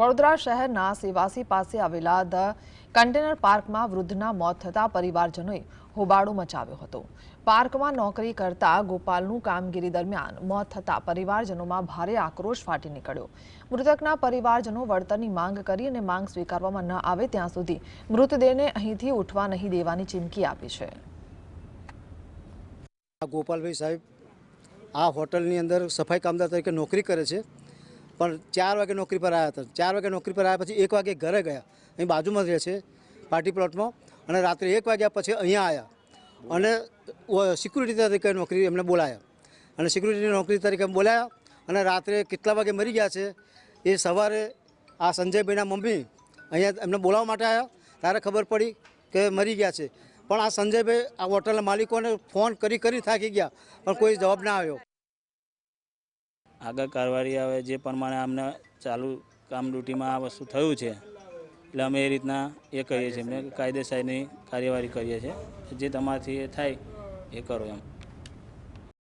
વડોદરા શહેરના સેવાસી પાસે આવેલા ધ કન્ટેનર પાર્કમાં વૃદ્ધના મોત થતાં પરિવારજનોએ હોબાળો મચાવ્યો હતો। પાર્કમાં નોકરી કરતા ગોપાલનું કામગીરી દરમિયાન મોત થતાં પરિવારજનોમાં ભારે આક્રોશ ફાટી નીકળ્યો। મૃતકના પરિવારજનો વળતરની માંગ કરી અને માંગ સ્વીકારવામાં ન આવે ત્યાં સુધી મૃતદેહને અહીંથી ઉઠવા નહીં દેવાની ચીમકી આપી છે। ગોપાલભાઈ સાહેબ આ હોટલની અંદર સફાઈ કામદાર તરીકે નોકરી કરે છે, પણ 4 વાગે નોકરી પર આવ્યા હતા। 4 વાગે નોકરી પર આવ્યા પછી 1 વાગે ઘરે ગયા। અહીં બાજુમાં રહે છે પાર્ટી પ્લોટમાં, અને રાત્રે 1 વાગ્યા પછી અહીંયા આવ્યા અને સિક્યુરિટી તરીકે નોકરી એમને બોલાયા, અને સિક્યુરિટીની નોકરી તરીકે બોલાયા અને રાત્રે કેટલા વાગે મરી ગયા છે એ સવારે આ સંજયભાઈના મમ્મી અહીંયા એમને બોલાવવા માટે આવ્યા ત્યારે ખબર પડી કે મરી ગયા છે। પણ આ સંજયભાઈ આ હોટલના માલિકોને ફોન કરી થાકી ગયા, પણ કોઈ જવાબ ના આવ્યો। આગળ કાર્યવાહી આવે જે પ્રમાણે અમને ચાલુ કામ ડ્યુટીમાં આ વસ્તુ થયું છે એટલે અમે એ રીતના એ કરીએ છીએ, કાયદેસરની કાર્યવાહી કરીએ છીએ। જે તમારાથી થાય એ કરો એમ।